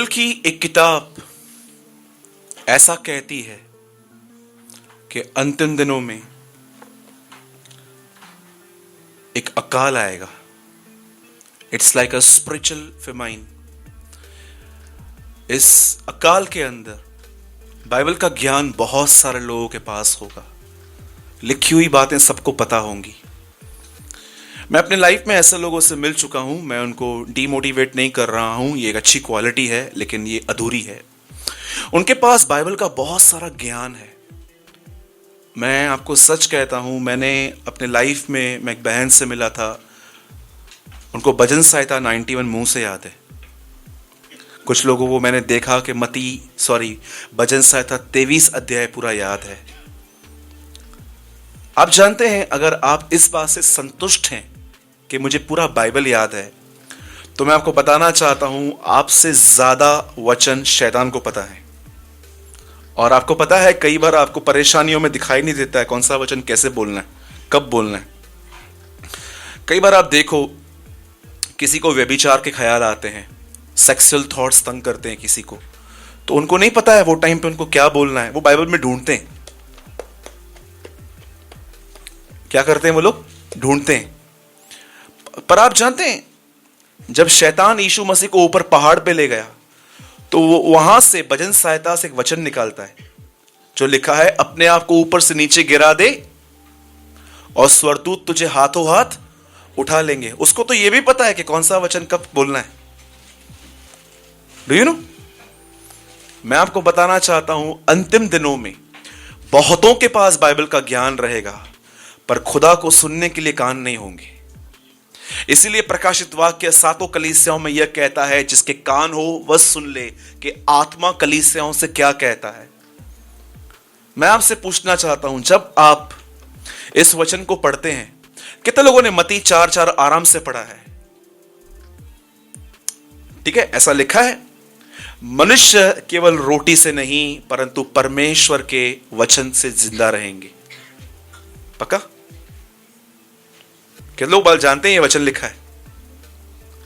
की एक किताब ऐसा कहती है कि अंतिम दिनों में एक अकाल आएगा। It's like a spiritual famine. इस अकाल के अंदर बाइबल का ज्ञान बहुत सारे लोगों के पास होगा, लिखी हुई बातें सबको पता होंगी। मैं अपने लाइफ में ऐसे लोगों से मिल चुका हूं। मैं उनको डीमोटिवेट नहीं कर रहा हूं, ये एक अच्छी क्वालिटी है, लेकिन ये अधूरी है। उनके पास बाइबल का बहुत सारा ज्ञान है। मैं आपको सच कहता हूं, मैंने अपने लाइफ में मैं एक बहन से मिला था, उनको भजन संहिता 91 मुंह से याद है। कुछ लोगों को मैंने देखा कि भजन संहिता 23 अध्याय पूरा याद है। आप जानते हैं, अगर आप इस बात से संतुष्ट हैं कि मुझे पूरा बाइबल याद है, तो मैं आपको बताना चाहता हूं, आपसे ज्यादा वचन शैतान को पता है। और आपको पता है, कई बार आपको परेशानियों में दिखाई नहीं देता है कौन सा वचन कैसे बोलना है, कब बोलना है। कई बार आप देखो, किसी को व्यभिचार के ख्याल आते हैं, सेक्सुअल थॉट्स तंग करते हैं किसी को, तो उनको नहीं पता है वो टाइम पे उनको क्या बोलना है। वो बाइबल में ढूंढते हैं, क्या करते हैं वो लोग, ढूंढते हैं। पर आप जानते हैं, जब शैतान यीशु मसीह को ऊपर पहाड़ पे ले गया, तो वो वहां से भजन संहिता से एक वचन निकालता है जो लिखा है, अपने आप को ऊपर से नीचे गिरा दे और स्वर्गदूत तुझे हाथों हाथ उठा लेंगे। उसको तो यह भी पता है कि कौन सा वचन कब बोलना है। Do you no? मैं आपको बताना चाहता हूं, अंतिम दिनों में बहुतों के पास बाइबल का ज्ञान रहेगा, पर खुदा को सुनने के लिए कान नहीं होंगे। इसीलिए प्रकाशित वाक्य 7 कलीसियाओं में यह कहता है, जिसके कान हो वह सुन ले कि आत्मा कलीसियाओं से क्या कहता है। मैं आपसे पूछना चाहता हूं, जब आप इस वचन को पढ़ते हैं, कितने लोगों ने मत्ती 4:4 आराम से पढ़ा है? ठीक है, ऐसा लिखा है, मनुष्य केवल रोटी से नहीं परंतु परमेश्वर के वचन से जिंदा रहेंगे। पक्का? कितने लोग बाल जानते हैं ये वचन लिखा है?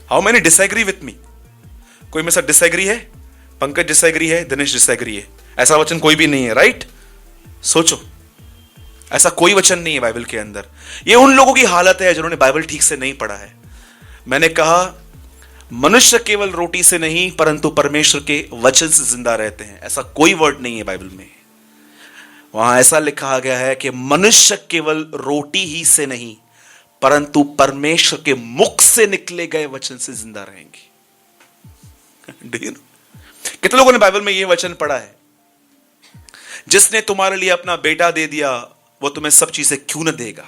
How many disagree with me? कोई मेरे साथ डिसएग्री है? पंकज डिसएग्री है, दिनेश डिसएग्री है। ऐसा वचन कोई भी नहीं है, राइट? सोचो, ऐसा कोई वचन नहीं है बाइबल के अंदर। ये उन लोगों की हालत है जिन्होंने बाइबल ठीक से नहीं पढ़ा है। मैंने कहा, मनुष्य केवल रोटी से नहीं परंतु परमेश्वर के वचन से जिंदा रहते हैं। ऐसा कोई वर्ड नहीं है बाइबल में। वहां ऐसा लिखा गया है कि मनुष्य केवल रोटी ही से नहीं परंतु परमेश्वर के मुख से निकले गए वचन से जिंदा रहेंगे। Do you no? कितने लोगों ने बाइबल में यह वचन पढ़ा है, जिसने तुम्हारे लिए अपना बेटा दे दिया वो तुम्हें सब चीजें क्यों न देगा?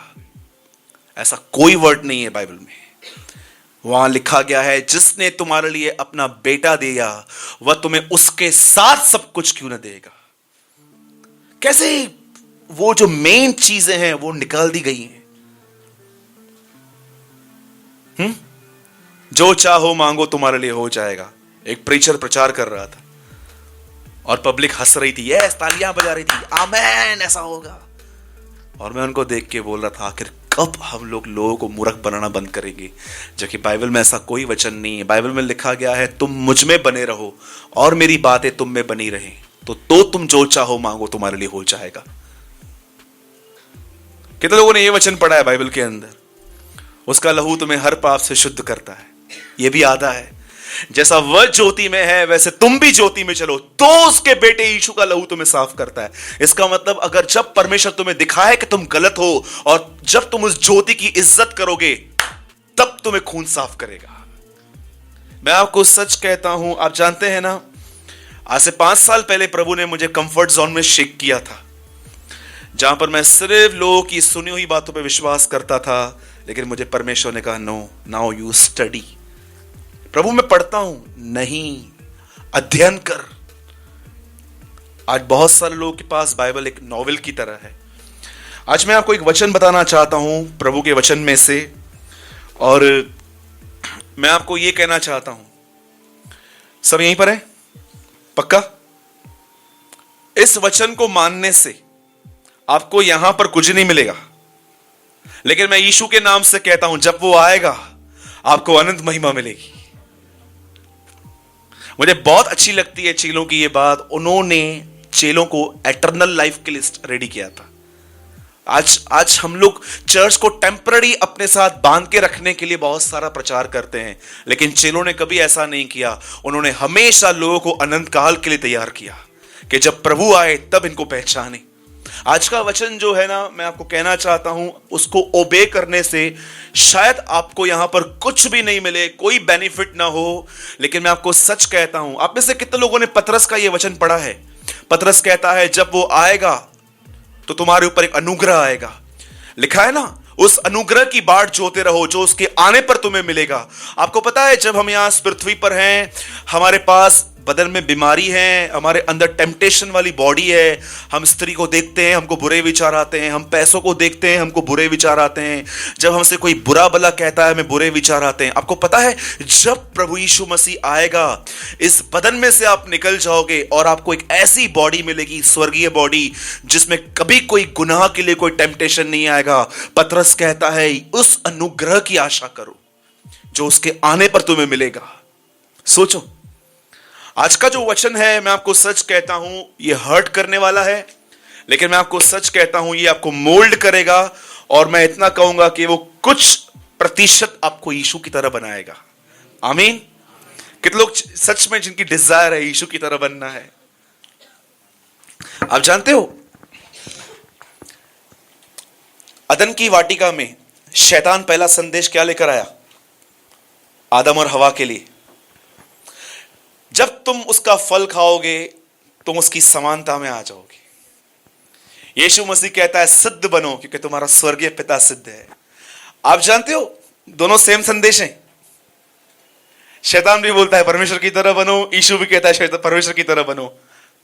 ऐसा कोई वर्ड नहीं है बाइबल में। वहां लिखा गया है, जिसने तुम्हारे लिए अपना बेटा दिया वह तुम्हें उसके साथ सब कुछ क्यों न देगा। कैसे वो जो मेन चीजें हैं वो निकाल दी गई हैं। जो चाहो मांगो तुम्हारे लिए हो जाएगा। एक प्रीचर प्रचार कर रहा था और पब्लिक हंस रही थी, यस, तालियां बजा रही थी, आमेन, ऐसा होगा। और मैं उनको देख के बोल रहा था, आखिर कब हम लोगों को मूर्ख बनाना बंद करेंगे, जबकि बाइबल में ऐसा कोई वचन नहीं है। बाइबल में लिखा गया है, तुम मुझ में बने रहो और मेरी बातें तुम में बनी रहे, तो तुम जो चाहो मांगो तुम्हारे लिए हो जाएगा। कितने लोगों ने यह वचन पढ़ा है बाइबल के अंदर? उसका लहू तुम्हें हर पाप से शुद्ध करता है। यह भी आधा है, जैसा वह ज्योति में है वैसे तुम भी ज्योति में चलो, तो उसके बेटे यीशु का लहू तुम्हें साफ करता है। इसका मतलब, अगर जब परमेश्वर तुम्हें दिखाए कि तुम गलत हो और जब तुम उस ज्योति की इज्जत करोगे, तब तुम्हें खून साफ करेगा। मैं आपको सच कहता हूं, आप जानते हैं ना, आज से 5 साल पहले प्रभु ने मुझे कंफर्ट जोन में शेक किया था, जहां पर मैं सिर्फ लोगों की सुनी हुई बातों पर विश्वास करता था। लेकिन मुझे परमेश्वर ने कहा, नो, नाउ यू स्टडी। प्रभु मैं पढ़ता हूं, नहीं, अध्ययन कर। आज बहुत सारे लोगों के पास बाइबल एक नॉवेल की तरह है। आज मैं आपको एक वचन बताना चाहता हूं प्रभु के वचन में से, और मैं आपको यह कहना चाहता हूं, सब यहीं पर है? पक्का? इस वचन को मानने से आपको यहां पर कुछ नहीं मिलेगा, लेकिन मैं यीशु के नाम से कहता हूं, जब वो आएगा आपको अनंत महिमा मिलेगी। मुझे बहुत अच्छी लगती है चेलों की ये बात, उन्होंने चेलों को एटर्नल लाइफ के लिए रेडी किया था। आज आज हम लोग चर्च को टेम्पररी अपने साथ बांध के रखने के लिए बहुत सारा प्रचार करते हैं, लेकिन चेलों ने कभी ऐसा नहीं किया। उन्होंने हमेशा लोगों को अनंत काल के लिए तैयार किया कि जब प्रभु आए तब इनको पहचाने। आज का वचन जो है ना, मैं आपको कहना चाहता हूं, उसको ओबे करने से शायद आपको यहां पर कुछ भी नहीं मिले, कोई बेनिफिट ना हो, लेकिन मैं आपको सच कहता हूं। आप में से कितने लोगों ने पतरस का यह वचन पढ़ा है? पतरस कहता है जब वो आएगा तो तुम्हारे ऊपर एक अनुग्रह आएगा। लिखा है ना, उस अनुग्रह की बाट जोते रहो जो उसके आने पर तुम्हें मिलेगा। आपको पता है, जब हम यहां इस पृथ्वी पर हैं, हमारे पास बदन में बीमारी है, हमारे अंदर टेम्पटेशन वाली बॉडी है। हम स्त्री को देखते हैं, हमको बुरे विचार आते हैं। हम पैसों को देखते हैं, हमको बुरे विचार आते हैं। जब हमसे कोई बुरा भला कहता है, हमें बुरे विचार आते हैं। आपको पता है, जब प्रभु यीशु मसीह आएगा, इस बदन में से आप निकल जाओगे और आपको एक ऐसी बॉडी मिलेगी, स्वर्गीय बॉडी, जिसमें कभी कोई गुनाह के लिए कोई टेम्पटेशन नहीं आएगा। पतरस कहता है उस अनुग्रह की आशा करो जो उसके आने पर तुम्हें मिलेगा। सोचो, आज का जो वचन है, मैं आपको सच कहता हूं, ये हर्ट करने वाला है, लेकिन मैं आपको सच कहता हूं, ये आपको मोल्ड करेगा। और मैं इतना कहूंगा कि वो कुछ प्रतिशत आपको यीशु की तरह बनाएगा। आमीन। कितने लोग सच में जिनकी डिजायर है यीशु की तरह बनना है? आप जानते हो, अदन की वाटिका में शैतान पहला संदेश क्या लेकर आया आदम और हवा के लिए? जब तुम उसका फल खाओगे तुम उसकी समानता में आ जाओगे। यीशु मसीह कहता है सिद्ध बनो क्योंकि तुम्हारा स्वर्गीय पिता सिद्ध है। आप जानते हो, दोनों सेम संदेश हैं। शैतान भी बोलता है परमेश्वर की तरह बनो, यीशु भी कहता है परमेश्वर की तरह बनो।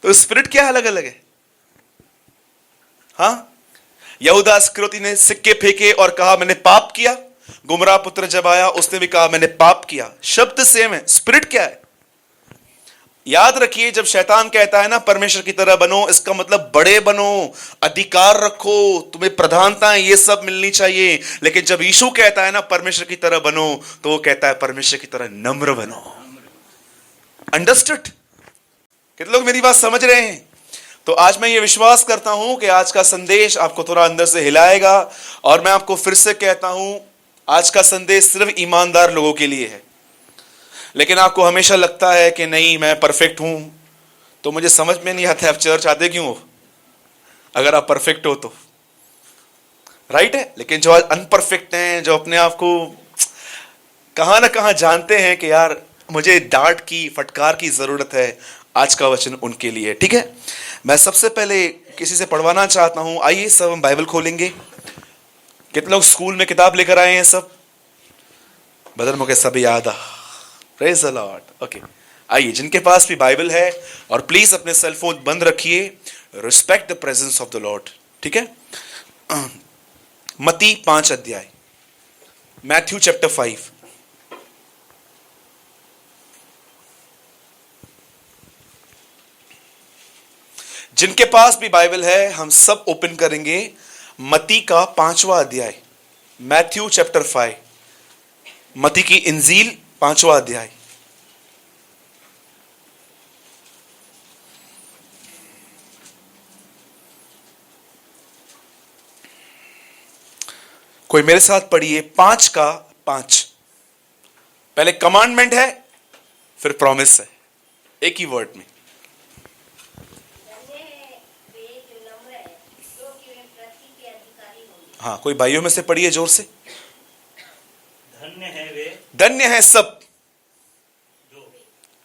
तो स्पिरिट क्या अलग अलग है? हाँ, यहूदा इस्करियोती ने सिक्के फेंके और कहा मैंने पाप किया। गुमराह पुत्र जब आया उसने भी कहा मैंने पाप किया। शब्द सेम है, स्पिरिट क्या है? याद रखिए, जब शैतान कहता है ना परमेश्वर की तरह बनो, इसका मतलब बड़े बनो, अधिकार रखो, तुम्हें प्रधानताएं ये सब मिलनी चाहिए। लेकिन जब यीशु कहता है ना परमेश्वर की तरह बनो, तो वो कहता है परमेश्वर की तरह नम्र बनो। अंडरस्टूड? कितने लोग मेरी बात समझ रहे हैं? तो आज मैं ये विश्वास करता हूं कि आज का संदेश आपको थोड़ा अंदर से हिलाएगा। और मैं आपको फिर से कहता हूं, आज का संदेश सिर्फ ईमानदार लोगों के लिए है। लेकिन आपको हमेशा लगता है कि नहीं मैं परफेक्ट हूं, तो मुझे समझ में नहीं आता आप चर्च आते क्यों हो, अगर आप परफेक्ट हो तो। राइट है? लेकिन जो अनपरफेक्ट हैं, जो अपने आप को कहां ना कहां जानते हैं कि यार मुझे डांट की, फटकार की जरूरत है, आज का वचन उनके लिए। ठीक है, मैं सबसे पहले किसी से पढ़वाना चाहता हूं। आइए सब हम बाइबल खोलेंगे। कितने लोग स्कूल में किताब लेकर आए हैं? सब बदल मुझे सब याद आ। Praise the Lord. ओके, आइए जिनके पास भी बाइबल है, और प्लीज अपने सेलफोन बंद रखिए, respect the presence of the Lord. ठीक है, मत्ती 5 अध्याय, मैथ्यू चैप्टर 5। जिनके पास भी बाइबल है हम सब ओपन करेंगे मत्ती का 5वां अध्याय, मैथ्यू चैप्टर 5, मत्ती की इंजील 5वां अध्याय। कोई मेरे साथ पढ़िए 5 का 5। पहले कमांडमेंट है, फिर प्रॉमिस है, एक ही वर्ड में। हाँ, कोई भाइयों में से पढ़िए जोर से। धन्य है वे, धन्य है सब,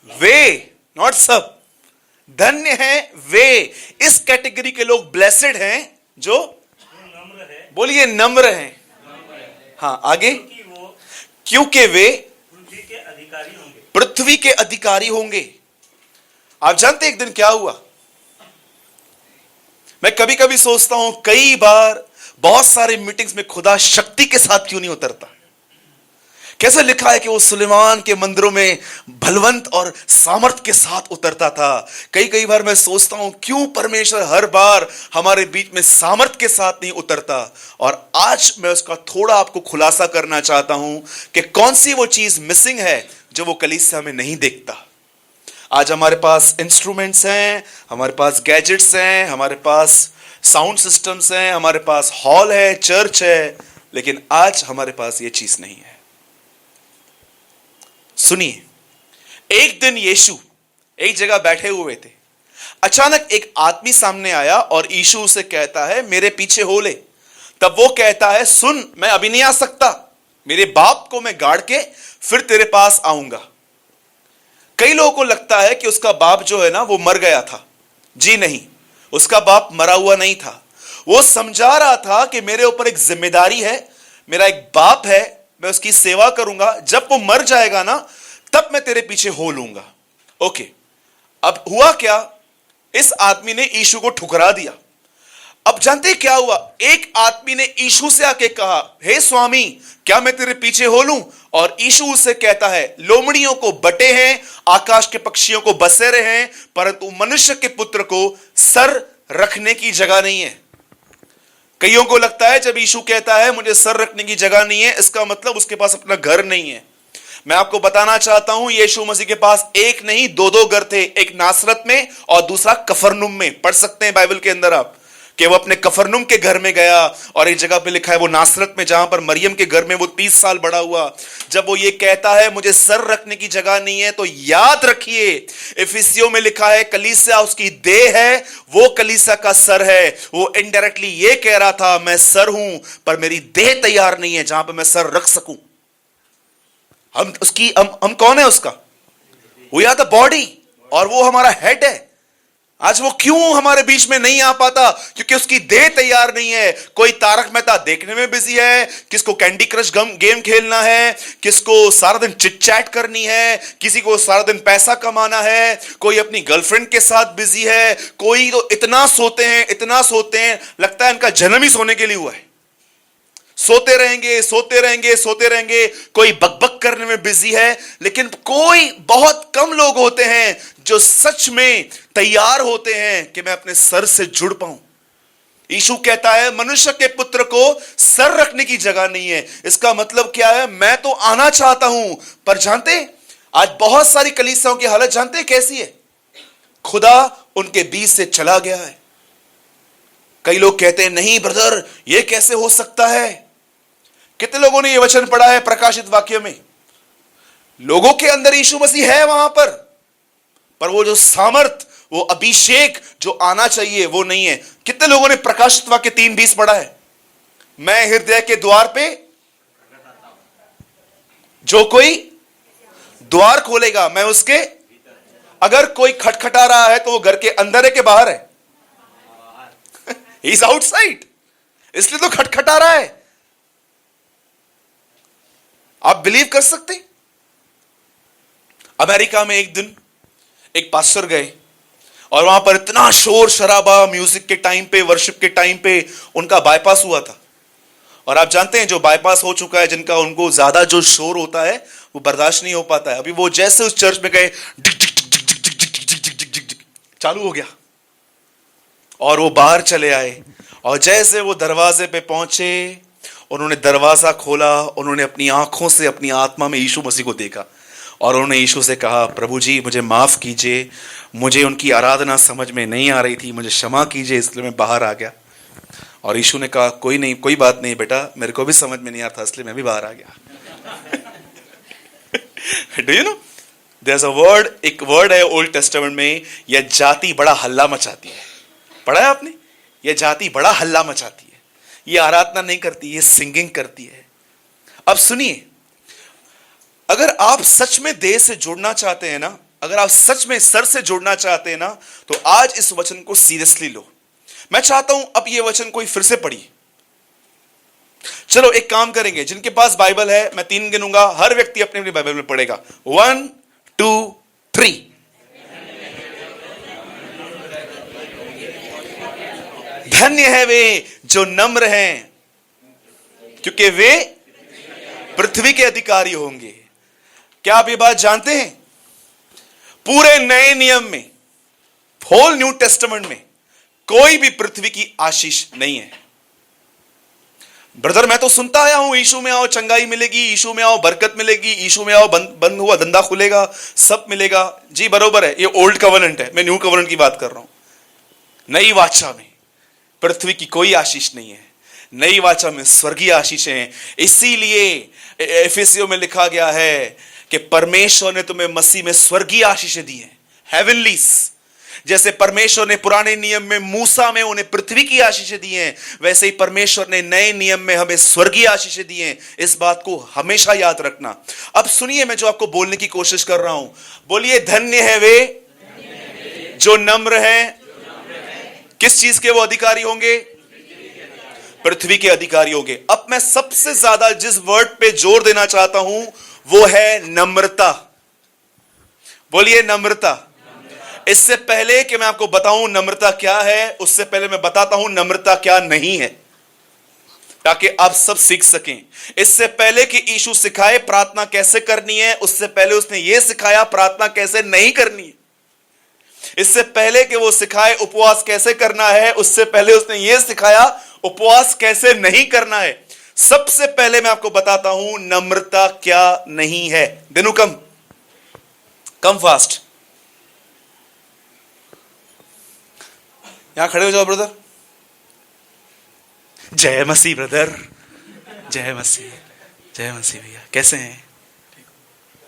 वे नॉट सब, धन्य है वे। इस कैटेगरी के लोग ब्लेसेड हैं जो नम्र है, बोलिए नम्र हैं। हाँ, आगे, क्योंकि वे पृथ्वी के अधिकारी होंगे। पृथ्वी के अधिकारी होंगे। आप जानते एक दिन क्या हुआ? मैं कभी कभी सोचता हूं, कई बार बहुत सारे मीटिंग्स में खुदा शक्ति के साथ क्यों नहीं उतरता? कैसे लिखा है कि वो सुलेमान के मंदिरों में बलवंत और सामर्थ के साथ उतरता था। कई बार मैं सोचता हूं क्यों परमेश्वर हर बार हमारे बीच में सामर्थ के साथ नहीं उतरता। और आज मैं उसका थोड़ा आपको खुलासा करना चाहता हूं कि कौन सी वो चीज मिसिंग है जो वो कलीसिया में नहीं देखता। आज हमारे पास इंस्ट्रूमेंट्स हैं, हमारे पास गैजेट्स हैं, हमारे पास साउंड सिस्टम्स हैं, हमारे पास हॉल है, चर्च है, लेकिन आज हमारे पास ये चीज नहीं है। सुनिए, एक दिन यीशु एक जगह बैठे हुए थे। अचानक एक आदमी सामने आया और यीशु उसे कहता है, मेरे पीछे हो ले। तब वो कहता है, सुन, मैं अभी नहीं आ सकता, मेरे बाप को मैं गाड़ के फिर तेरे पास आऊंगा। कई लोगों को लगता है कि उसका बाप जो है ना वो मर गया था। जी नहीं, उसका बाप मरा हुआ नहीं था। वो समझा रहा था कि मेरे ऊपर एक जिम्मेदारी है, मेरा एक बाप है, मैं उसकी सेवा करूंगा, जब वो मर जाएगा ना तब मैं तेरे पीछे हो लूंगा। ओके, अब हुआ क्या, इस आदमी ने यीशु को ठुकरा दिया। अब जानते क्या हुआ, एक आदमी ने यीशु से आके कहा, हे स्वामी, क्या मैं तेरे पीछे हो लूं? और यीशु उससे कहता है, लोमड़ियों को बटे हैं, आकाश के पक्षियों को बसेरे हैं, परंतु मनुष्य के पुत्र को सर रखने की जगह नहीं है। कईयों को लगता है जब यीशु कहता है मुझे सर रखने की जगह नहीं है, इसका मतलब उसके पास अपना घर नहीं है। मैं आपको बताना चाहता हूं, यीशु मसीह के पास एक नहीं दो घर थे, एक नासरत में और दूसरा कफरनुम में। पढ़ सकते हैं बाइबल के अंदर आप कि वो अपने कफरनुम के घर में गया, और एक जगह पे लिखा है वो नासरत में, जहां पर मरियम के घर में वो 30 साल बड़ा हुआ। जब वो ये कहता है मुझे सर रखने की जगह नहीं है, तो याद रखिए इफिसियों में लिखा है कलीसिया उसकी देह है, वो कलीसिया का सर है। वो इनडायरेक्टली ये कह रहा था मैं सर हूं, पर मेरी देह तैयार नहीं है जहां पर मैं सर रख सकूं। हम कौन है उसका? वी आर द बॉडी, और वो हमारा हेड है। आज वो क्यों हमारे बीच में नहीं आ पाता? क्योंकि उसकी देह तैयार नहीं है। कोई तारक मेहता देखने में बिजी है, किसको कैंडी क्रश गेम खेलना है, किसको सारा दिन चिट चैट करनी है, किसी को सारा दिन पैसा कमाना है, कोई अपनी गर्लफ्रेंड के साथ बिजी है, कोई तो इतना सोते हैं लगता है इनका जन्म ही सोने के लिए हुआ है। सोते रहेंगे। कोई बकबक करने में बिजी है, लेकिन कोई बहुत कम लोग होते हैं जो सच में तैयार होते हैं कि मैं अपने सर से जुड़ पाऊं। यीशु कहता है मनुष्य के पुत्र को सर रखने की जगह नहीं है। इसका मतलब क्या है? मैं तो आना चाहता हूं, पर जानते आज बहुत सारी कलीसियाओं की हालत जानते हैं कैसी है? खुदा उनके बीच से चला गया है। कई लोग कहते हैं नहीं ब्रदर, यह कैसे हो सकता है? कितने लोगों ने यह वचन पढ़ा है प्रकाशित वाक्य में? लोगों के अंदर यीशु मसीह है वहां पर वो जो सामर्थ, वो अभिषेक जो आना चाहिए वो नहीं है। कितने लोगों ने प्रकाशित वाक्य 3:20 पढ़ा है? मैं हृदय के द्वार पे, जो कोई द्वार खोलेगा मैं उसके, अगर कोई खटखटा रहा है तो वो घर के अंदर है कि बाहर है? ही इज आउटसाइड, इसलिए तो खटखटा रहा है। आप बिलीव कर सकते हैं? अमेरिका में एक दिन एक पास्टर गए और वहां पर इतना शोर शराबा, म्यूजिक के टाइम पे, वर्शिप के टाइम पे उनका बाईपास हुआ था। और आप जानते हैं जो बाईपास हो चुका है, जिनका उनको ज्यादा जो शोर होता है वो बर्दाश्त नहीं हो पाता है। अभी वो जैसे उस चर्च में गए, चालू हो गया और वो बाहर चले आए। और जैसे वो दरवाजे पे पहुंचे, उन्होंने दरवाजा खोला, उन्होंने अपनी आंखों से अपनी आत्मा में यीशु मसीह को देखा और उन्होंने यीशु से कहा, प्रभु जी मुझे माफ कीजिए, मुझे उनकी आराधना समझ में नहीं आ रही थी, मुझे क्षमा कीजिए, इसलिए मैं बाहर आ गया। और यीशु ने कहा, कोई नहीं, कोई बात नहीं बेटा, मेरे को भी समझ में नहीं आ रहा था, इसलिए मैं भी बाहर आ गया। Do you know there is a word, एक वर्ड है ओल्ड टेस्टामेंट में, यह जाति बड़ा हल्ला मचाती है। पढ़ा है आपने? यह जाति बड़ा हल्ला मचाती है, ये आराधना नहीं करती, ये सिंगिंग करती है। अब सुनिए, अगर आप सच में देह से जुड़ना चाहते हैं ना, अगर आप सच में सर से जुड़ना चाहते हैं ना, तो आज इस वचन को सीरियसली लो। मैं चाहता हूं अब ये वचन कोई फिर से पढ़िए। चलो एक काम करेंगे, जिनके पास बाइबल है मैं 3 गिनूंगा, हर व्यक्ति अपनी अपनी बाइबल में पढ़ेगा। 1 2 3। धन्य है वे जो नम्र हैं, क्योंकि वे पृथ्वी के अधिकारी होंगे। क्या आप ये बात जानते हैं? पूरे नए नियम में, होल न्यू टेस्टामेंट में कोई भी पृथ्वी की आशीष नहीं है। ब्रदर मैं तो सुनता आया हूं यीशु में आओ चंगाई मिलेगी, यीशु में आओ बरकत मिलेगी, यीशु में आओ बंद हुआ धंधा खुलेगा, सब मिलेगा। जी बरोबर है, ये ओल्ड कवर्नेंट है, मैं न्यू कवर्नेंट की बात कर रहा हूं। नई वाचा में पृथ्वी की कोई आशीष नहीं है, नई वाचा में स्वर्गीय आशीष हैं। इसीलिए एफेसियों में लिखा गया है कि परमेश्वर ने तुम्हें मसीह में स्वर्गीय आशीषें दी हैं, हेवनलीज। जैसे परमेश्वर ने पुराने नियम में मूसा में उन्हें पृथ्वी की आशीषें दी हैं, वैसे ही परमेश्वर ने नए नियम में हमें स्वर्गीय आशीषें दी हैं। इस बात को हमेशा याद रखना। अब सुनिए, मैं जो आपको बोलने की कोशिश कर रहा हूं, बोलिए धन्य है वे जो नम्र हैं। किस चीज के वो अधिकारी होंगे? पृथ्वी के अधिकारी होंगे। अब मैं सबसे ज्यादा जिस वर्ड पे जोर देना चाहता हूं वो है नम्रता। बोलिए नम्रता। इससे पहले कि मैं आपको बताऊं नम्रता क्या है, उससे पहले मैं बताता हूं नम्रता क्या नहीं है, ताकि आप सब सीख सकें। इससे पहले कि यीशु सिखाए प्रार्थना कैसे करनी है, उससे पहले उसने यह सिखाया प्रार्थना कैसे नहीं करनी है। इससे पहले कि वो सिखाए उपवास कैसे करना है, उससे पहले उसने यह सिखाया उपवास कैसे नहीं करना है। सबसे पहले मैं आपको बताता हूं नम्रता क्या नहीं है। दिनू कम फास्ट, यहां खड़े हो जाओ ब्रदर। जय मसीह ब्रदर, जय मसीह, जय मसीह भैया, कैसे हैं?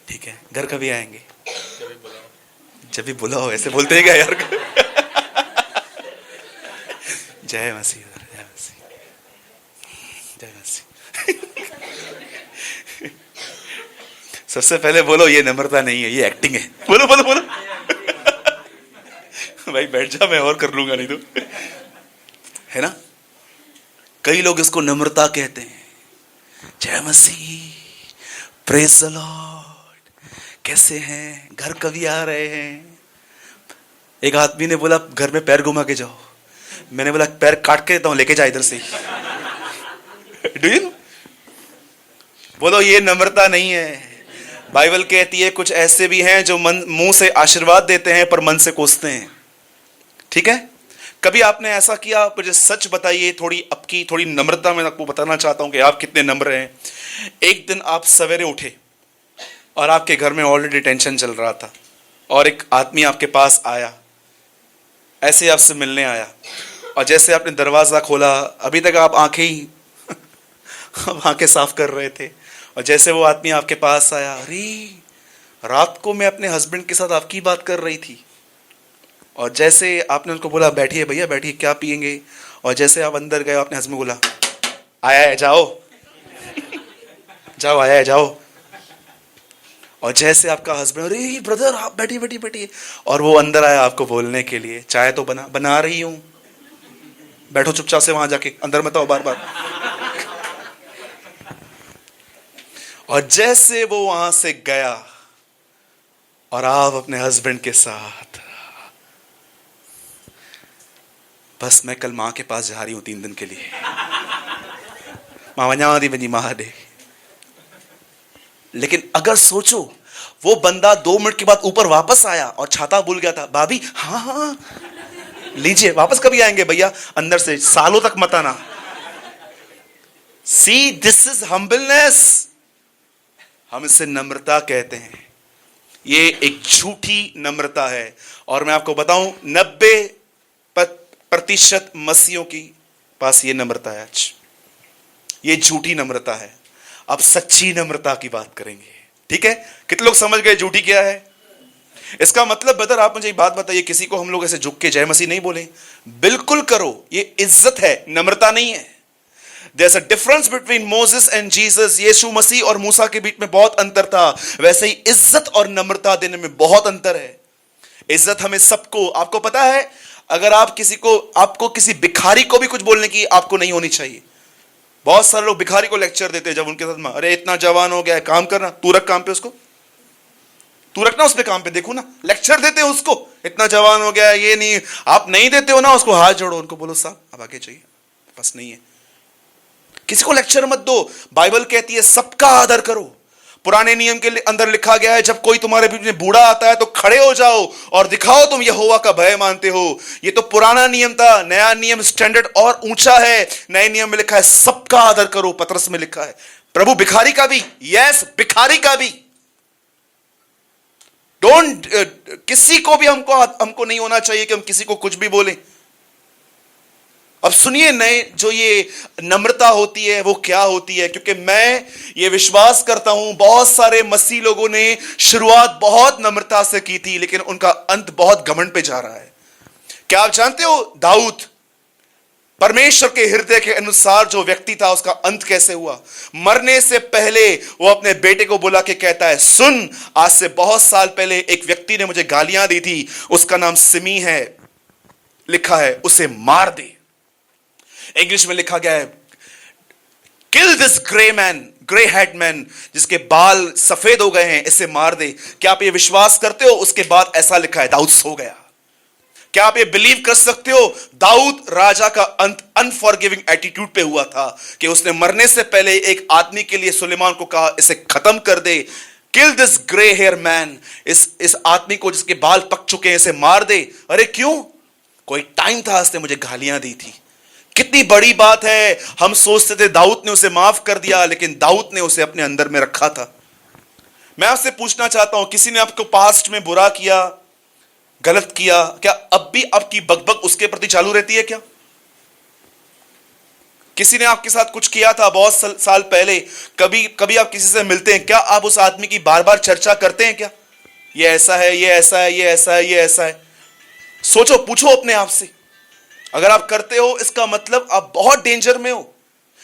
ठीक है। घर कभी आएंगे? जब भी बुलाओ। ऐसे बोलते हैं क्या यार? जय मसीह, जय मसीह, जय मसीह। सबसे पहले बोलो ये नम्रता नहीं है, ये एक्टिंग है। बोलो बोलो बोलो। भाई बैठ जा, मैं और कर लूंगा नहीं तो, है ना। कई लोग इसको नम्रता कहते हैं। जय मसीह, प्रेज द लॉर्ड, कैसे हैं? घर कभी आ रहे हैं? एक आदमी ने बोला घर में पैर घुमा के जाओ। मैंने बोला पैर काट के देता हूं, लेके जा इधर से। Do you? बोलो ये नम्रता नहीं है। बाइबल कहती है कुछ ऐसे भी हैं जो मुंह से आशीर्वाद देते हैं पर मन से कोसते हैं। ठीक है। कभी आपने ऐसा किया? मुझे सच बताइए, थोड़ी नम्रता में आपको बताना चाहता हूं कि आप कितने नम्र हैं। एक दिन आप सवेरे उठे और आपके घर में ऑलरेडी टेंशन चल रहा था, और एक आदमी आपके पास आया, ऐसे आपसे मिलने आया, और जैसे आपने दरवाजा खोला, अभी तक आप आंखें साफ कर रहे थे, और जैसे वो आदमी आपके पास आया, अरे रात को मैं अपने हस्बैंड के साथ आपकी बात कर रही थी, और जैसे आपने उनको बोला बैठिए भैया बैठिए, क्या पियेंगे, और जैसे आप अंदर गए आपने हस्बैंड बोला आया है जाओ, जाओ आया है जाओ, और जैसे आपका हस्बैंड अरे ब्रदर आप बैठिए बैठिए बैठिए, और वो अंदर आया आपको बोलने के लिए चाय तो बना रही हूं, बैठो चुपचाप से वहां जाके, अंदर मत आओ बार बार। और जैसे वो वहां से गया और आप अपने हस्बैंड के साथ, बस मैं कल मां के पास जा रही हूं 3 दिन के लिए, मावन्यादी बनी महादे। लेकिन अगर सोचो वो बंदा 2 मिनट के बाद ऊपर वापस आया और छाता भूल गया था, भाभी हाँ हाँ लीजिए, वापस कभी आएंगे भैया, अंदर से सालों तक मत आना। सी दिस इज हम्बलनेस, हम इसे नम्रता कहते हैं। ये एक झूठी नम्रता है, और मैं आपको बताऊं 90% मसीहों की पास ये नम्रता है। आज ये झूठी नम्रता है। अब सच्ची नम्रता की बात करेंगे, ठीक है। कितने लोग समझ गए झूठी क्या है? इसका मतलब ब्रदर आप मुझे एक बात बताइए, किसी को हम लोग ऐसे झुक के जय मसीह नहीं बोले, बिल्कुल करो, ये इज्जत है, नम्रता नहीं है। There's a difference between Moses and Jesus. यीशु मसीह और मूसा के बीच में बहुत अंतर था, वैसे ही इज्जत और नम्रता देने में बहुत अंतर है। इज्जत हमें सबको, आपको पता है, अगर आप आपको किसी भिखारी को भी कुछ बोलने की आपको नहीं होनी चाहिए। बहुत सारे लोग भिखारी को लेक्चर देते हैं जब उनके साथ में, अरे इतना जवान हो गया है, काम करना, तू रख काम पे उसको, तू रखना उस पे काम पे, देखो ना लेक्चर देते हैं उसको, इतना जवान हो गया है, ये नहीं, आप नहीं देते हो ना उसको, हाथ जोड़ो, उनको बोलो साहब अब आगे चाहिए, बस नहीं है। किसी को लेक्चर मत दो। बाइबल कहती है सबका आदर करो, पुराने नियम के अंदर लिखा गया है, जब कोई तुम्हारे बीच में बूढ़ा आता है तो खड़े हो जाओ और दिखाओ तुम यहोवा का भय मानते हो। ये तो पुराना नियम था। नया नियम स्टैंडर्ड और ऊंचा है। नए नियम में लिखा है सबका आदर करो। पतरस में लिखा है प्रभु भिखारी का भी, यस भिखारी का भी। डोंट किसी को भी हमको नहीं होना चाहिए कि हम किसी को कुछ भी बोलें। अब सुनिए, नए जो ये नम्रता होती है वो क्या होती है, क्योंकि मैं ये विश्वास करता हूं बहुत सारे मसीह लोगों ने शुरुआत बहुत नम्रता से की थी, लेकिन उनका अंत बहुत घमंड पे जा रहा है। क्या आप जानते हो दाऊद परमेश्वर के हृदय के अनुसार जो व्यक्ति था, उसका अंत कैसे हुआ? मरने से पहले वो अपने बेटे को बुला के कहता है, सुन, आज से बहुत साल पहले एक व्यक्ति ने मुझे गालियां दी थी, उसका नाम सिमी है, लिखा है, उसे मार दे। इंग्लिश में लिखा गया है किल दिस ग्रे हेड मैन, जिसके बाल सफेद हो गए हैं, इसे मार दे। क्या आप ये विश्वास करते हो? उसके बाद ऐसा लिखा है दाऊद सो गया। क्या आप ये बिलीव कर सकते हो? दाऊद राजा का अंत अनफॉरगिविंग एटीट्यूड पे हुआ था कि उसने मरने से पहले एक आदमी के लिए सुलेमान को कहा, इसे खत्म कर दे, kill this grey hair man, इस आदमी को जिसके बाल पक चुके हैं इसे मार दे। अरे क्यों? कोई टाइम था उसने मुझे गालियां दी थी। कितनी बड़ी बात है। हम सोचते थे दाऊद ने उसे माफ कर दिया, लेकिन दाऊद ने उसे अपने अंदर में रखा था। मैं आपसे पूछना चाहता हूं, किसी ने आपको पास्ट में बुरा किया, गलत किया, क्या अब भी आपकी बकबक उसके प्रति चालू रहती है? क्या किसी ने आपके साथ कुछ किया था बहुत साल पहले, कभी आप किसी से मिलते हैं, क्या आप उस आदमी की बार बार चर्चा करते हैं? क्या ये ऐसा है, ये ऐसा है, ये ऐसा है, ये ऐसा है? सोचो, पूछो अपने आप से। अगर आप करते हो इसका मतलब आप बहुत डेंजर में हो।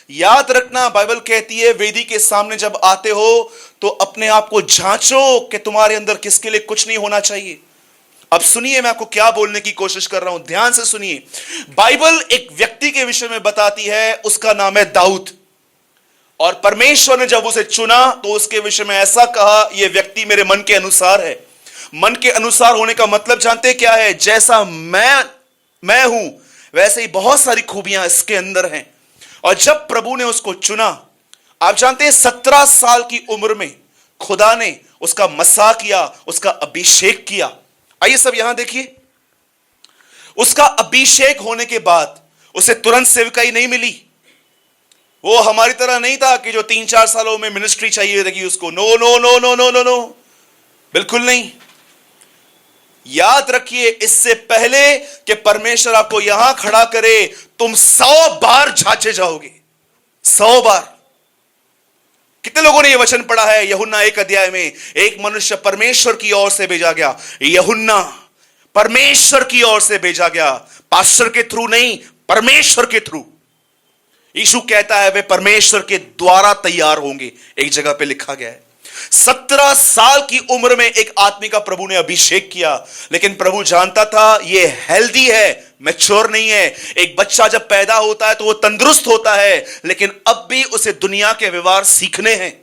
याद रखना, बाइबल कहती है वेदी के सामने जब आते हो तो अपने आप को जांचो कि तुम्हारे अंदर किसके लिए कुछ नहीं होना चाहिए। अब सुनिए, मैं आपको क्या बोलने की कोशिश कर रहा हूं, ध्यान से सुनिए। बाइबल एक व्यक्ति के विषय में बताती है, उसका नाम है दाऊद। और परमेश्वर ने जब उसे चुना तो उसके विषय में ऐसा कहा, यह व्यक्ति मेरे मन के अनुसार है। मन के अनुसार होने का मतलब जानते हैं क्या है? जैसा मैं हूं वैसे ही बहुत सारी खूबियां इसके अंदर हैं। और जब प्रभु ने उसको चुना, आप जानते हैं 17 साल की उम्र में खुदा ने उसका मसा किया, उसका अभिषेक किया। आइए सब यहां देखिए, उसका अभिषेक होने के बाद उसे तुरंत सेवकाई नहीं मिली। वो हमारी तरह नहीं था कि जो 3-4 सालों में मिनिस्ट्री चाहिए रहेगी उसको। No no no no no no no, बिल्कुल नहीं। याद रखिए, इससे पहले कि परमेश्वर आपको यहां खड़ा करे, तुम 100 बार जांचे जाओगे। 100 बार। कितने लोगों ने यह वचन पढ़ा है? यूहन्ना 1 अध्याय में एक मनुष्य परमेश्वर की ओर से भेजा गया। यूहन्ना परमेश्वर की ओर से भेजा गया, पास्टर के थ्रू नहीं, परमेश्वर के थ्रू। यीशु कहता है वे परमेश्वर के द्वारा तैयार होंगे, एक जगह पे लिखा गया है। 17 साल की उम्र में एक आदमी का प्रभु ने अभिषेक किया, लेकिन प्रभु जानता था यह हेल्दी है, मैच्योर नहीं है। एक बच्चा जब पैदा होता है तो वो तंदुरुस्त होता है, लेकिन अब भी उसे दुनिया के व्यवहार सीखने हैं,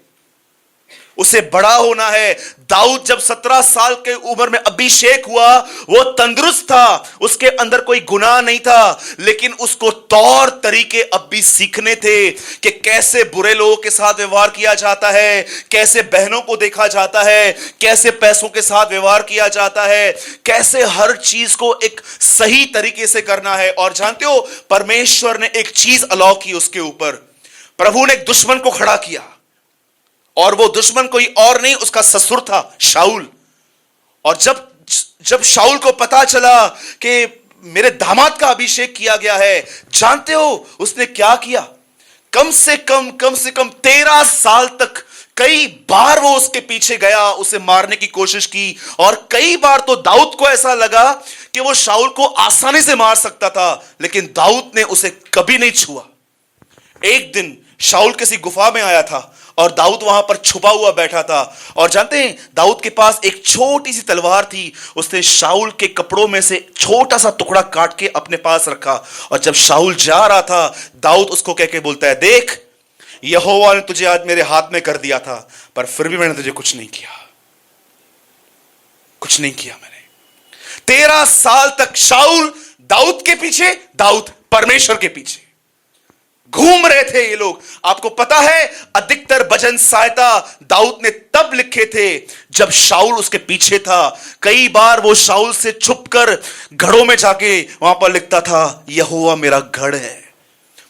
उसे बड़ा होना है। दाऊद जब 17 साल के उम्र में अभिषेक हुआ, वो तंदुरुस्त था, उसके अंदर कोई गुनाह नहीं था, लेकिन उसको तौर तरीके अब भी सीखने थे कि कैसे बुरे लोगों के साथ व्यवहार किया जाता है, कैसे बहनों को देखा जाता है, कैसे पैसों के साथ व्यवहार किया जाता है, कैसे हर चीज को एक सही तरीके से करना है। और जानते हो, परमेश्वर ने एक चीज अलाउ की उसके ऊपर। प्रभु ने एक दुश्मन को खड़ा किया, और वो दुश्मन कोई और नहीं, उसका ससुर था शाऊल। और जब शाऊल को पता चला कि मेरे दामाद का अभिषेक किया गया है, जानते हो उसने क्या किया? कम से कम 13 साल तक कई बार वो उसके पीछे गया, उसे मारने की कोशिश की। और कई बार तो दाऊद को ऐसा लगा कि वो शाऊल को आसानी से मार सकता था, लेकिन दाऊद ने उसे कभी नहीं छुआ। एक दिन शाऊल किसी गुफा में आया था और दाऊद वहां पर छुपा हुआ बैठा था। और जानते हैं, दाऊद के पास एक छोटी सी तलवार थी। उसने शाऊल के कपड़ों में से छोटा सा टुकड़ा काट के अपने पास रखा। और जब शाऊल जा रहा था, दाऊद उसको कह के बोलता है, देख, यहोवा ने तुझे आज मेरे हाथ में कर दिया था, पर फिर भी मैंने तुझे कुछ नहीं किया, कुछ नहीं किया मैंने। 13 साल तक शाऊल दाऊद के पीछे, दाऊद परमेश्वर के पीछे। घूम रहे थे ये लोग। आपको पता है अधिकतर भजन सहायता दाऊद ने तब लिखे थे जब शाऊल उसके पीछे था। कई बार वो शाऊल से छुपकर घड़ों में जाके वहां पर लिखता था यहोवा मेरा गढ़ है।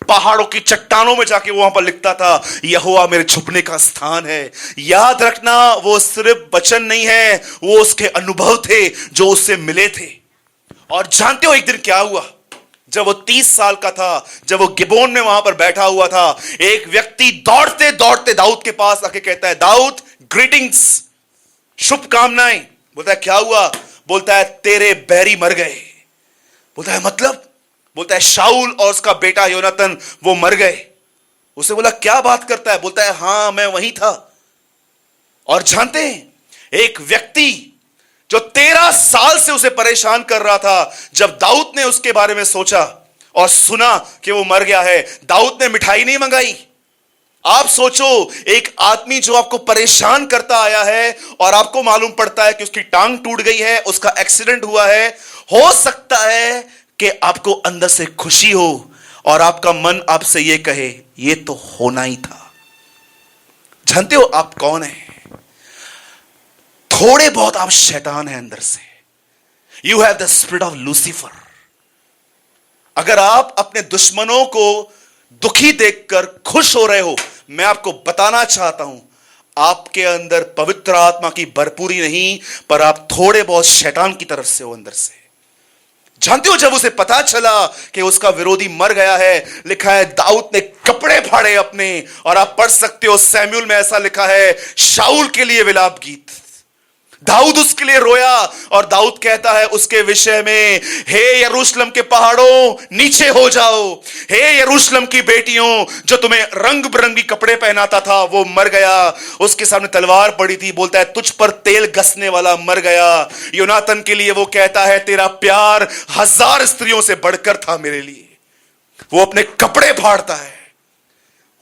पहाड़ों की चट्टानों में जाके वहां पर लिखता था यहोवा मेरे छुपने का स्थान है। याद रखना, वो सिर्फ वचन नहीं है, वो उसके अनुभव थे जो उससे मिले थे। और जानते हो एक दिन क्या हुआ? जब वो 30 साल का था, जब वो गिबोन में वहां पर बैठा हुआ था, एक व्यक्ति दौड़ते दौड़ते दाऊद के पास आके कहता है दाऊद ग्रीटिंग्स, शुभकामनाएं। बोलता है क्या हुआ? बोलता है तेरे बैरी मर गए। बोलता है मतलब? बोलता है शाऊल और उसका बेटा योनातन वो मर गए। उसे बोला क्या बात करता है? बोलता है हां मैं वहीं था। और जानते हैं एक व्यक्ति जो 13 साल से उसे परेशान कर रहा था, जब दाऊद ने उसके बारे में सोचा और सुना कि वो मर गया है, दाऊद ने मिठाई नहीं मंगाई। आप सोचो, एक आदमी जो आपको परेशान करता आया है और आपको मालूम पड़ता है कि उसकी टांग टूट गई है, उसका एक्सीडेंट हुआ है, हो सकता है कि आपको अंदर से खुशी हो और आपका मन आपसे यह कहे यह तो होना ही था। जानते हो आप कौन है? थोड़े बहुत आप शैतान हैं अंदर से। You have the spirit of Lucifer. अगर आप अपने दुश्मनों को दुखी देखकर खुश हो रहे हो, मैं आपको बताना चाहता हूं आपके अंदर पवित्र आत्मा की भरपूरी नहीं, पर आप थोड़े बहुत शैतान की तरफ से हो अंदर से। जानते हो जब उसे पता चला कि उसका विरोधी मर गया है, लिखा है दाऊद ने कपड़े फाड़े अपने। और आप पढ़ सकते हो सैमुएल में ऐसा लिखा है शाऊल के लिए विलाप गीत। दाऊद उसके लिए रोया और दाऊद कहता है उसके विषय में, हे यरूशलेम के पहाड़ों नीचे हो जाओ, हे यरूशलेम की बेटियों जो तुम्हें रंग बिरंगी कपड़े पहनाता था वो मर गया, उसके सामने तलवार पड़ी थी। बोलता है तुझ पर तेल घसने वाला मर गया। योनातन के लिए वो कहता है तेरा प्यार 1000 स्त्रियों से बढ़कर था मेरे लिए। वो अपने कपड़े फाड़ता है।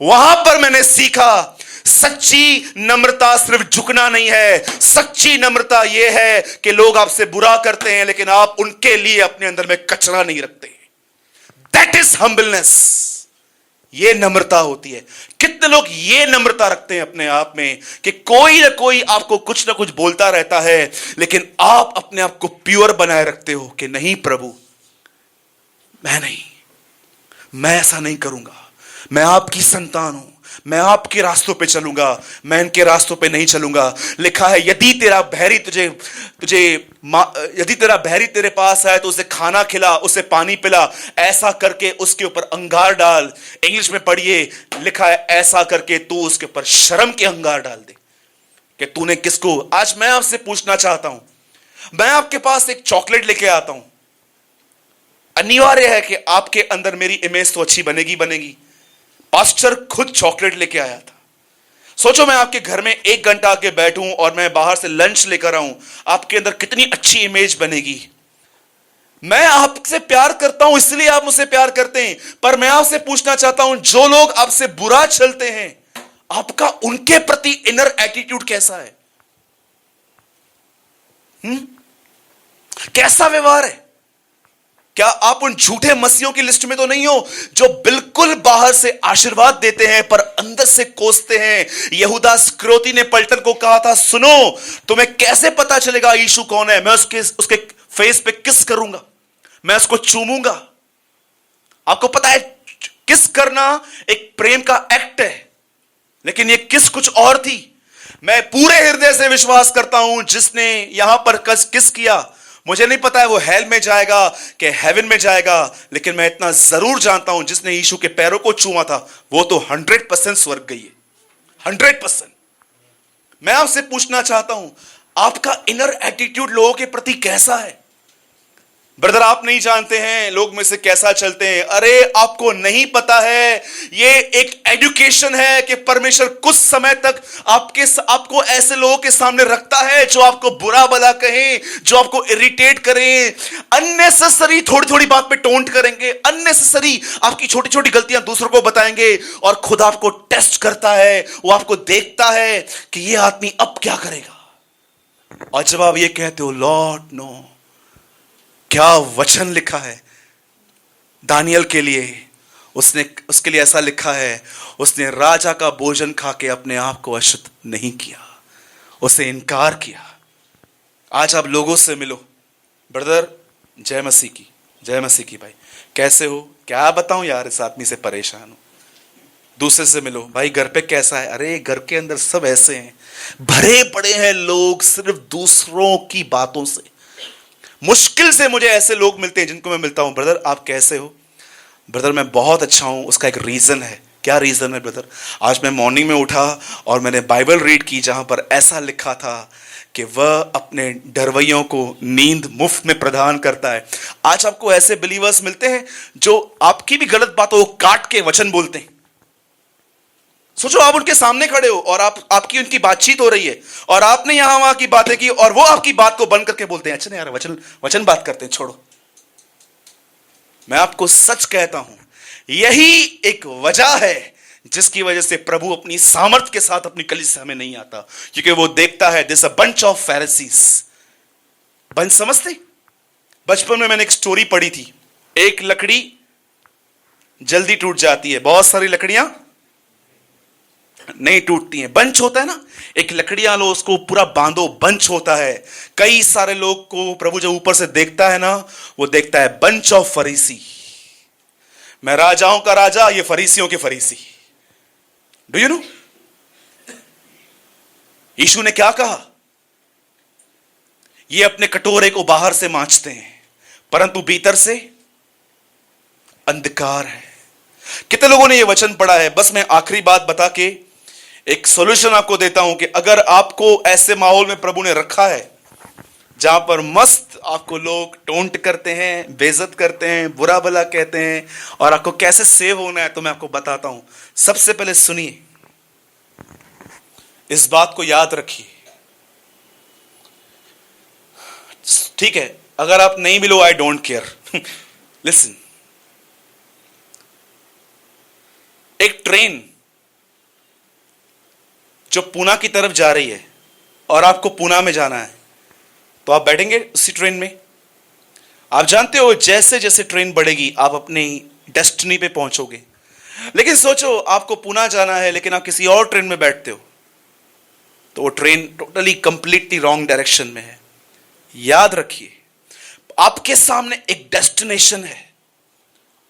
वहां पर मैंने सीखा सच्ची नम्रता सिर्फ झुकना नहीं है, सच्ची नम्रता यह है कि लोग आपसे बुरा करते हैं लेकिन आप उनके लिए अपने अंदर में कचरा नहीं रखते। That is humbleness. यह नम्रता होती है। कितने लोग ये नम्रता रखते हैं अपने आप में कि कोई ना कोई आपको कुछ ना कुछ बोलता रहता है, लेकिन आप अपने आप को प्योर बनाए रखते हो कि नहीं प्रभु, मैं नहीं, मैं ऐसा नहीं करूंगा, मैं आपकी संतान हूं, मैं आपके रास्तों पे चलूंगा, मैं इनके रास्तों पे नहीं चलूंगा। लिखा है यदि तेरा बहरी तेरे पास आए तो उसे खाना खिला, उसे पानी पिला, ऐसा करके उसके ऊपर अंगार डाल। इंग्लिश में पढ़िए, लिखा है ऐसा करके तू उसके ऊपर शर्म के अंगार डाल दे कि तूने किसको। आज मैं आपसे पूछना चाहता हूं, मैं आपके पास एक चॉकलेट लेके आता हूं, अनिवार्य है कि आपके अंदर मेरी इमेज तो अच्छी बनेगी। पास्टर खुद चॉकलेट लेके आया था। सोचो मैं आपके घर में 1 घंटा आके बैठूं और मैं बाहर से लंच लेकर आऊं, आपके अंदर कितनी अच्छी इमेज बनेगी। मैं आपसे प्यार करता हूं इसलिए आप मुझसे प्यार करते हैं, पर मैं आपसे पूछना चाहता हूं जो लोग आपसे बुरा चलते हैं, आपका उनके प्रति इनर एटीट्यूड कैसा है? कैसा व्यवहार है? क्या आप उन झूठे मसीहों की लिस्ट में तो नहीं हो जो बिल्कुल बाहर से आशीर्वाद देते हैं पर अंदर से कोसते हैं? यहूदा इस्करियोती ने पलटन को कहा था सुनो, तुम्हें कैसे पता चलेगा यीशु कौन है? मैं उसके फेस पे किस करूंगा, मैं उसको चूमूंगा। आपको पता है किस करना एक प्रेम का एक्ट है, लेकिन ये किस कुछ और थी। मैं पूरे हृदय से विश्वास करता हूं जिसने यहां पर किस किया, मुझे नहीं पता है वो हेल में जाएगा कि हेवन में जाएगा, लेकिन मैं इतना जरूर जानता हूं जिसने यीशु के पैरों को छुआ था वो तो 100% स्वर्ग गई है, 100%। मैं आपसे पूछना चाहता हूं आपका इनर एटीट्यूड लोगों के प्रति कैसा है? ब्रदर आप नहीं जानते हैं लोग में से कैसा चलते हैं। अरे आपको नहीं पता है, ये एक एजुकेशन है कि परमेश्वर कुछ समय तक आपको ऐसे लोगों के सामने रखता है जो आपको बुरा भला कहें, जो आपको इरिटेट करें, अननेसेसरी थोड़ी थोड़ी बात पे टोंट करेंगे, अननेसेसरी आपकी छोटी छोटी गलतियां दूसरों को बताएंगे, और खुद आपको टेस्ट करता है, वो आपको देखता है कि ये आदमी अब क्या करेगा। और जब आप ये कहते हो लॉर्ड नो, क्या वचन लिखा है दानियल के लिए, उसने उसके लिए ऐसा लिखा है, उसने राजा का भोजन खा के अपने आप को अशुद्ध नहीं किया, उसे इनकार किया। आज आप लोगों से मिलो, ब्रदर जय मसीह की भाई, कैसे हो? क्या बताऊं यार, इस आदमी से परेशान हूं। दूसरे से मिलो, भाई घर पे कैसा है? अरे घर के अंदर सब ऐसे हैं, भरे पड़े हैं लोग सिर्फ दूसरों की बातों से। मुश्किल से मुझे ऐसे लोग मिलते हैं जिनको मैं मिलता हूं, ब्रदर आप कैसे हो? ब्रदर मैं बहुत अच्छा हूं। उसका एक रीजन है। क्या रीजन है ब्रदर? आज मैं मॉर्निंग में उठा और मैंने बाइबल रीड की, जहां पर ऐसा लिखा था कि वह अपने डरवैयों को नींद मुफ्त में प्रदान करता है। आज आपको ऐसे बिलीवर्स मिलते हैं जो आपकी भी गलत बातों को काट के वचन बोलते हैं। सोचो, आप उनके सामने खड़े हो और आपकी उनकी बातचीत हो रही है और आपने यहां वहां की बातें की और वो आपकी बात को बंद करके बोलते हैं, अच्छा नहीं यार, वचन बात करते हैं, छोड़ो। मैं आपको सच कहता हूं, यही एक वजह है जिसकी वजह से प्रभु अपनी सामर्थ के साथ अपनी कलीसिया में नहीं आता, क्योंकि वो देखता है this a bunch of Pharisees. Bunch समझते? बचपन में मैंने एक स्टोरी पढ़ी थी, एक लकड़ी जल्दी टूट जाती है, बहुत सारी लकड़ियां नहीं टूटती हैं। बंच होता है ना, एक लकड़ियां लो, उसको पूरा बांधो, बंच होता है। कई सारे लोग को प्रभु जब ऊपर से देखता है ना, वो देखता है बंच ऑफ फरीसी। मैं राजाओं का राजा, ये फरीसियों के फरीसी। डू यू नो यीशु ने क्या कहा? ये अपने कटोरे को बाहर से मांजते हैं परंतु भीतर से अंधकार है। कितने लोगों ने ये वचन पढ़ा है? बस मैं आखिरी बात बता के एक सॉल्यूशन आपको देता हूं कि अगर आपको ऐसे माहौल में प्रभु ने रखा है जहां पर मस्त आपको लोग टोंट करते हैं, बेइज्जत करते हैं, बुरा भला कहते हैं, और आपको कैसे सेव होना है, तो मैं आपको बताता हूं। सबसे पहले सुनिए, इस बात को याद रखिए, ठीक है? अगर आप नहीं मिलो, आई डोंट केयर। लिसन, एक ट्रेन जो पूना की तरफ जा रही है और आपको पूना में जाना है, तो आप बैठेंगे उसी ट्रेन में? आप जानते हो जैसे जैसे ट्रेन बढ़ेगी आप अपनी डेस्टिनी पे पहुंचोगे। लेकिन सोचो, आपको पूना जाना है लेकिन आप किसी और ट्रेन में बैठते हो, तो वो train totally completely wrong direction में है। याद रखिए, आपके सामने एक डेस्टिनेशन है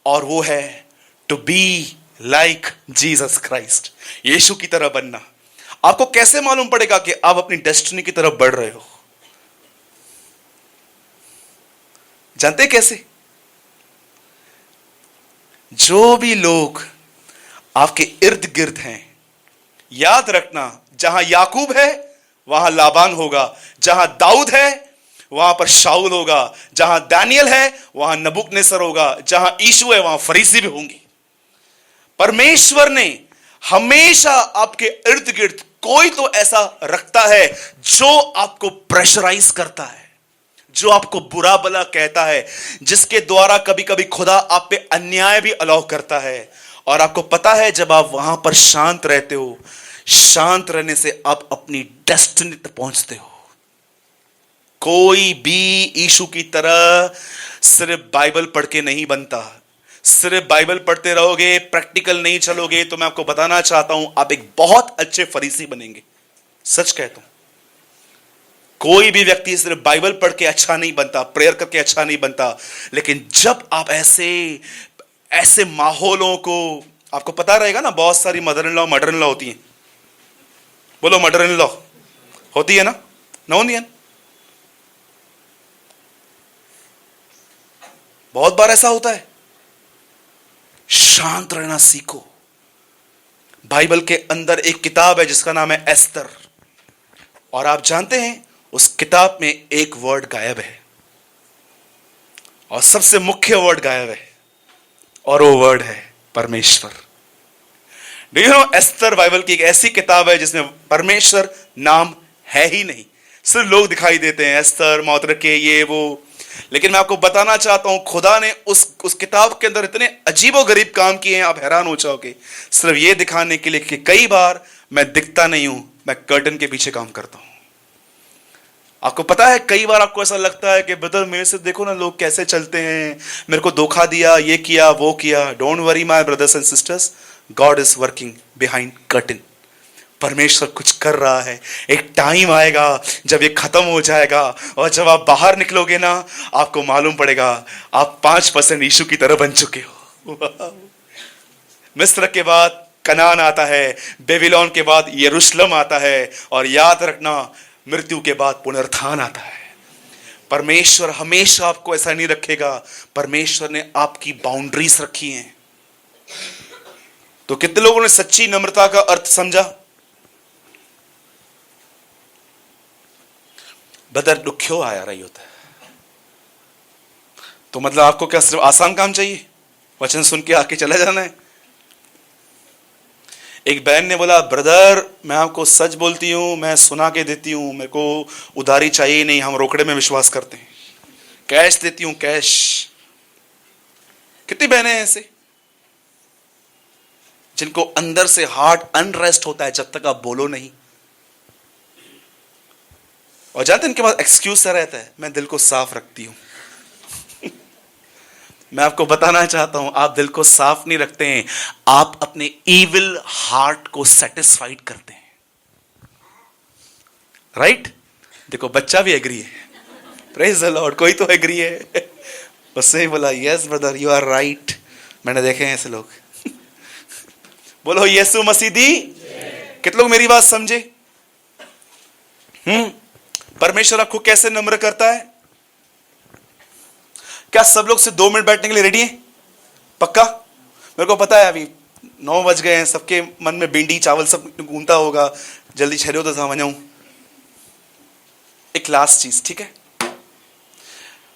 और वो है to be like Jesus Christ, यीशु की तरह बनना। आपको कैसे मालूम पड़ेगा कि आप अपनी डेस्टिनी की तरफ बढ़ रहे हो? जानते कैसे? जो भी लोग आपके इर्द गिर्द हैं, याद रखना, जहां याकूब है वहां लाबान होगा, जहां दाऊद है वहां पर शाऊल होगा, जहां दानियल है वहां नबूकदनेस्सर होगा, जहां यीशु है वहां फरीसी भी होंगे। परमेश्वर ने हमेशा आपके इर्द गिर्द कोई तो ऐसा रखता है जो आपको प्रेशराइज करता है, जो आपको बुरा भला कहता है, जिसके द्वारा कभी कभी खुदा आप पे अन्याय भी अलाउ करता है। और आपको पता है, जब आप वहां पर शांत रहते हो, शांत रहने से आप अपनी डेस्टिनी तक पहुंचते हो। कोई भी यीशु की तरह सिर्फ बाइबल पढ़ के नहीं बनता। सिर्फ बाइबल पढ़ते रहोगे, प्रैक्टिकल नहीं चलोगे, तो मैं आपको बताना चाहता हूं आप एक बहुत अच्छे फरीसी बनेंगे। सच कहता हूं, कोई भी व्यक्ति सिर्फ बाइबल पढ़ के अच्छा नहीं बनता, प्रेयर करके अच्छा नहीं बनता। लेकिन जब आप ऐसे माहौलों को, आपको पता रहेगा ना, बहुत सारी मदर इन लॉ होती हैं। बोलो, मदर इन लॉ होती है ना? ना होती है? बहुत बार ऐसा होता है। शांत रहना सीखो। बाइबल के अंदर एक किताब है जिसका नाम है एस्तर, और आप जानते हैं उस किताब में एक वर्ड गायब है, और सबसे मुख्य वर्ड गायब है, और वो वर्ड है परमेश्वर। Do you no, Esther Bible की एक ऐसी किताब है जिसमें परमेश्वर नाम है ही नहीं। सिर्फ लोग दिखाई देते हैं, एस्तर, मौतरके, ये वो। लेकिन मैं आपको बताना चाहता हूं, खुदा ने उस किताब के अंदर इतने अजीबोगरीब काम किए हैं, आप हैरान हो जाओगे। सिर्फ ये दिखाने के लिए कि कई बार मैं दिखता नहीं हूं, मैं कर्टन के पीछे काम करता हूं। आपको पता है कई बार आपको ऐसा लगता है कि ब्रदर मेरे से देखो ना लोग कैसे चलते हैं, मेरे को धोखा दिया, ये किया वो किया। Don't worry my brothers and sisters, God is working behind curtain. परमेश्वर कुछ कर रहा है। एक टाइम आएगा जब ये खत्म हो जाएगा और जब आप बाहर निकलोगे ना, आपको मालूम पड़ेगा आप 5% यीशु की तरह बन चुके हो। मिस्र के बाद कनान आता है, बेबीलोन के बाद यरूशलेम आता है, और याद रखना मृत्यु के बाद पुनरुत्थान आता है। परमेश्वर हमेशा आपको ऐसा नहीं रखेगा। परमेश्वर ने आपकी बाउंड्रीज रखी हैं। तो कितने लोगों ने सच्ची नम्रता का अर्थ समझा? बदर दुख्यो आया रही होता है तो मतलब आपको क्या सिर्फ आसान काम चाहिए, वचन सुन के आके चला जाना है? एक बहन ने बोला, ब्रदर मैं आपको सच बोलती हूं, मैं सुना के देती हूं, मेरे को उधारी चाहिए नहीं, हम रोकड़े में विश्वास करते हैं, कैश देती हूं कैश। कितनी बहनें हैं ऐसे जिनको अंदर से हार्ट अनरेस्ट होता है जब तक आप बोलो नहीं, और जानते हैं इनके पास एक्सक्यूज सा रहता है, मैं दिल को साफ रखती हूं। मैं आपको बताना चाहता हूं, आप दिल को साफ नहीं रखते हैं, आप अपने इविल हार्ट को सेटिस्फाइड करते हैं। राइट? देखो बच्चा भी एग्री है, प्रेज द लॉर्ड, कोई तो एग्री है। उससे ही बोला, yes brother you are right. मैंने देखे हैं ऐसे लोग। बोलो यीशु मसीह दी। कितने लोग मेरी बात समझे? परमेश्वर आपको कैसे नम्र करता है? क्या सब लोग से 2 मिनट बैठने के लिए रेडी हैं? पक्का? मेरे को पता है अभी 9 बज गए हैं, सबके मन में भिंडी चावल सब घूमता होगा, जल्दी छेड़ो तो समझ आऊं। एक लास्ट चीज, ठीक है?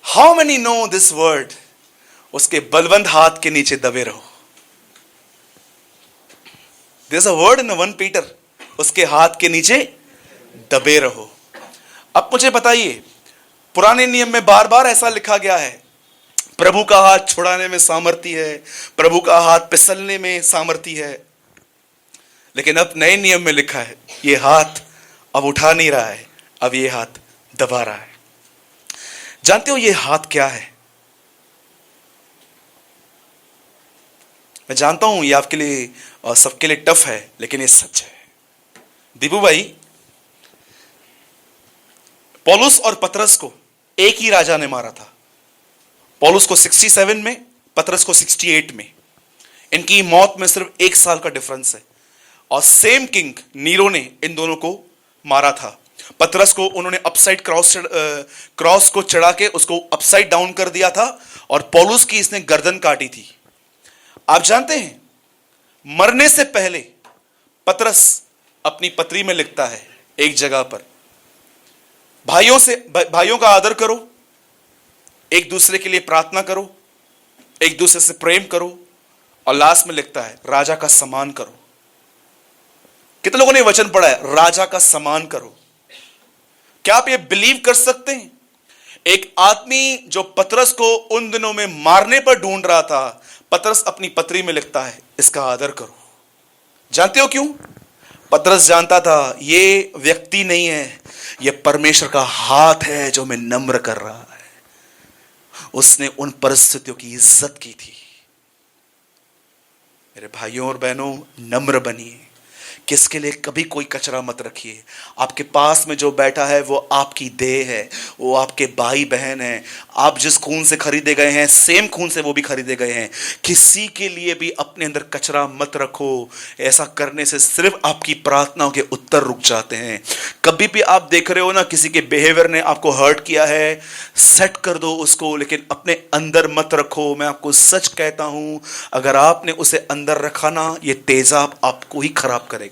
How many know this word? उसके बलवंत हाथ के नीचे दबे रहो। There is a word in 1 Peter, उसके हाथ के नीचे दबे रहो। अब मुझे बताइए, पुराने नियम में बार बार ऐसा लिखा गया है, प्रभु का हाथ छुड़ाने में सामर्थ्य है, प्रभु का हाथ फिसलने में सामर्थ्य है, लेकिन अब नए नियम में लिखा है ये हाथ अब उठा नहीं रहा है, अब ये हाथ दबा रहा है। जानते हो ये हाथ क्या है? मैं जानता हूं ये आपके लिए और सबके लिए टफ है, लेकिन ये सच है। दीपू भाई, पौलुस और पतरस को एक ही राजा ने मारा था। पौलुस को 67 में, पतरस को 68 में। इनकी मौत में सिर्फ 1 साल का डिफरेंस है, और सेम किंग नीरो ने इन दोनों को मारा था। पतरस को उन्होंने अपसाइड क्रॉस को चढ़ा के उसको अपसाइड डाउन कर दिया था, और पौलुस की इसने गर्दन काटी थी। आप जानते हैं मरने से पहले पतरस अपनी पत्री में लिखता है एक जगह पर, भाइयों का आदर करो, एक दूसरे के लिए प्रार्थना करो, एक दूसरे से प्रेम करो, और लास्ट में लिखता है राजा का सम्मान करो। कितने लोगों ने वचन पढ़ा है, राजा का सम्मान करो? क्या आप ये बिलीव कर सकते हैं? एक आदमी जो पतरस को उन दिनों में मारने पर ढूंढ रहा था, पतरस अपनी पत्री में लिखता है इसका आदर करो। जानते हो क्यों? पतरस जानता था ये व्यक्ति नहीं है, ये परमेश्वर का हाथ है जो मैं नम्र कर रहा है। उसने उन परिस्थितियों की इज्जत की थी। मेरे भाइयों और बहनों, नम्र बनिए। किसके लिए कभी कोई कचरा मत रखिए। आपके पास में जो बैठा है वो आपकी देह है, वो आपके भाई बहन है। आप जिस खून से खरीदे गए हैं, सेम खून से वो भी खरीदे गए हैं। किसी के लिए भी अपने अंदर कचरा मत रखो। ऐसा करने से सिर्फ आपकी प्रार्थनाओं के उत्तर रुक जाते हैं। कभी भी आप देख रहे हो ना किसी के बिहेवियर ने आपको हर्ट किया है, सेट कर दो उसको, लेकिन अपने अंदर मत रखो। मैं आपको सच कहता हूं, अगर आपने उसे अंदर रखा ना, ये तेजाब आपको ही खराब करेगा।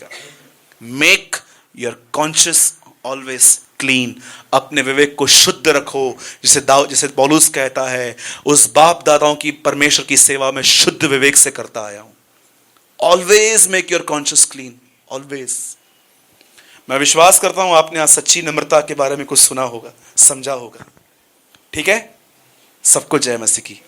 Make your conscious always clean. अपने विवेक को शुद्ध रखो, जिसे पौलुस कहता है, उस बाप दादाओं की परमेश्वर की सेवा में शुद्ध विवेक से करता आया हूं। Always make your conscious clean, always. मैं विश्वास करता हूं आपने आज सच्ची नम्रता के बारे में कुछ सुना होगा, समझा होगा। ठीक है? सबको जय मसीह की।